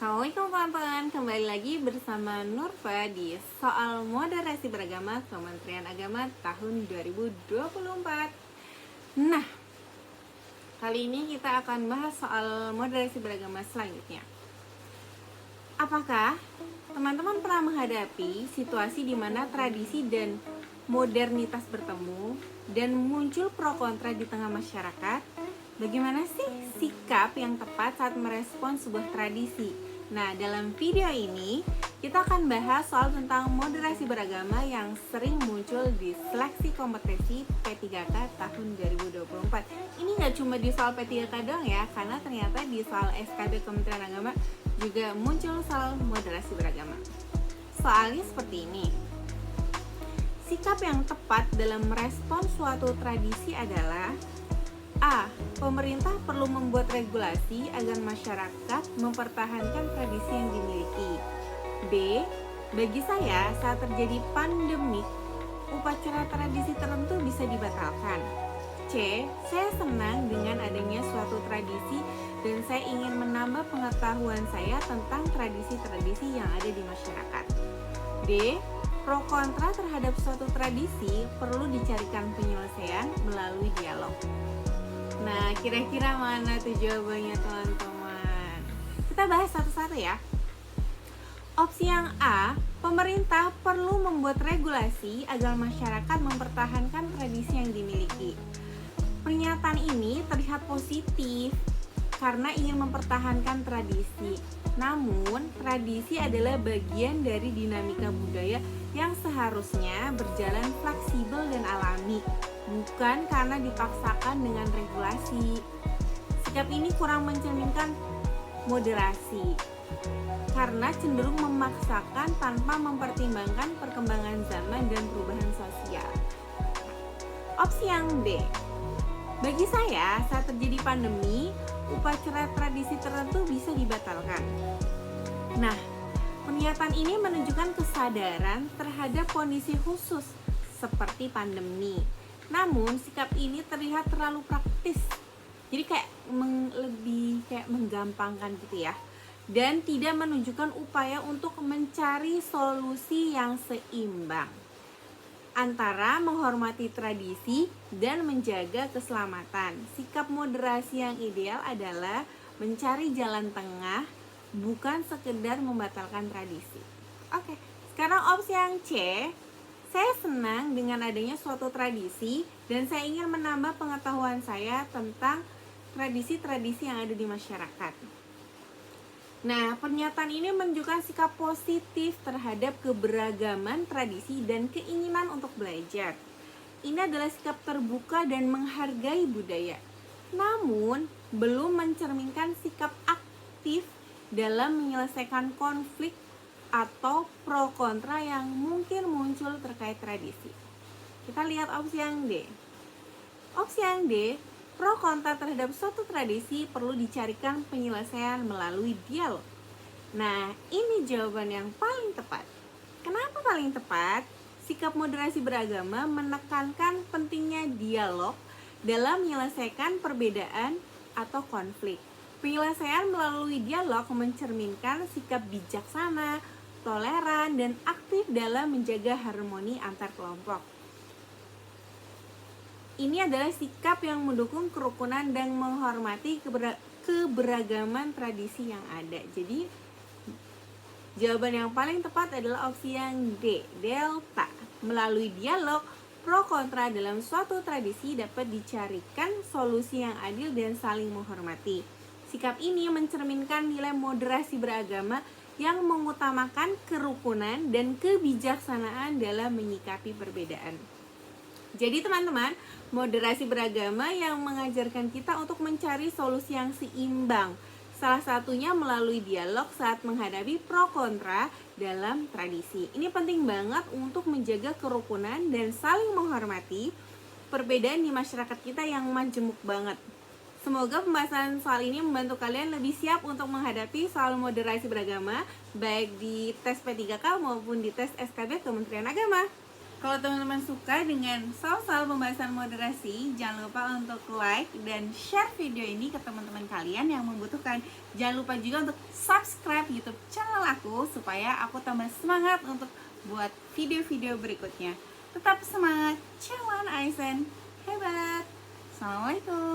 Assalamualaikum teman-teman, kembali lagi bersama Nurfa di soal moderasi beragama Kementerian Agama tahun 2024. Nah, kali ini kita akan bahas soal moderasi beragama selanjutnya. Apakah teman-teman pernah menghadapi situasi di mana tradisi dan modernitas bertemu dan muncul pro kontra di tengah masyarakat? Bagaimana sih sikap yang tepat saat merespons sebuah tradisi? Nah, dalam video ini kita akan bahas soal tentang moderasi beragama yang sering muncul di seleksi kompetensi P3K tahun 2024. Ini nggak cuma di soal P3K doang ya, karena ternyata di soal SKB Kementerian Agama juga muncul soal moderasi beragama. Soalnya seperti ini. Sikap yang tepat dalam merespons suatu tradisi adalah A. Pemerintah perlu membuat regulasi agar masyarakat mempertahankan tradisi yang dimiliki. B. Bagi saya, saat terjadi pandemik, upacara tradisi tertentu bisa dibatalkan. C. Saya senang dengan adanya suatu tradisi dan saya ingin menambah pengetahuan saya tentang tradisi-tradisi yang ada di masyarakat. D. Pro kontra terhadap suatu tradisi perlu dicarikan penyelesaian melalui dialog. Nah, kira-kira mana tuh jawabannya teman-teman? Kita bahas satu-satu ya. Opsi yang A, pemerintah perlu membuat regulasi agar masyarakat mempertahankan tradisi yang dimiliki. Pernyataan ini terlihat positif karena ingin mempertahankan tradisi. Namun, tradisi adalah bagian dari dinamika budaya yang seharusnya berjalan fleksibel dan alami, bukan karena dipaksakan dengan regulasi. Sikap ini kurang mencerminkan moderasi, karena cenderung memaksakan tanpa mempertimbangkan perkembangan zaman dan perubahan sosial. Opsi yang B, bagi saya saat terjadi pandemi, upacara tradisi tertentu bisa dibatalkan. Nah, pernyataan ini menunjukkan kesadaran terhadap kondisi khusus seperti pandemi. Namun sikap ini terlihat terlalu praktis, jadi lebih menggampangkan gitu ya, dan tidak menunjukkan upaya untuk mencari solusi yang seimbang antara menghormati tradisi dan menjaga keselamatan. Sikap moderasi yang ideal adalah mencari jalan tengah, bukan sekedar membatalkan tradisi. Oke, sekarang opsi yang C. Saya senang dengan adanya suatu tradisi dan saya ingin menambah pengetahuan saya tentang tradisi-tradisi yang ada di masyarakat. Nah, pernyataan ini menunjukkan sikap positif terhadap keberagaman tradisi dan keinginan untuk belajar. Ini adalah sikap terbuka dan menghargai budaya. Namun, belum mencerminkan sikap aktif dalam menyelesaikan konflik atau pro kontra yang mungkin muncul terkait tradisi. Kita lihat opsi yang D. Opsi yang D, pro kontra terhadap suatu tradisi perlu dicarikan penyelesaian melalui dialog. Nah, ini jawaban yang paling tepat. Kenapa paling tepat? Sikap moderasi beragama menekankan pentingnya dialog dalam menyelesaikan perbedaan atau konflik. Penyelesaian melalui dialog mencerminkan sikap bijaksana, toleran, dan aktif dalam menjaga harmoni antar kelompok. Ini adalah sikap yang mendukung kerukunan dan menghormati keberagaman tradisi yang ada. Jadi, jawaban yang paling tepat adalah opsi yang D, delta. Melalui dialog, pro kontra dalam suatu tradisi dapat dicarikan solusi yang adil dan saling menghormati. Sikap ini mencerminkan nilai moderasi beragama yang mengutamakan kerukunan dan kebijaksanaan dalam menyikapi perbedaan. Jadi teman-teman, moderasi beragama yang mengajarkan kita untuk mencari solusi yang seimbang. Salah satunya melalui dialog saat menghadapi pro kontra dalam tradisi. Ini penting banget untuk menjaga kerukunan dan saling menghormati perbedaan di masyarakat kita yang majemuk banget. Semoga pembahasan soal ini membantu kalian lebih siap untuk menghadapi soal moderasi beragama, baik di tes P3K maupun di tes SKB Kementerian Agama. Kalau teman-teman suka dengan soal-soal pembahasan moderasi, jangan lupa untuk like dan share video ini ke teman-teman kalian yang membutuhkan. Jangan lupa juga untuk subscribe YouTube channel aku supaya aku tambah semangat untuk buat video-video berikutnya. Tetap semangat, Cawan Aisen, hebat. Assalamualaikum.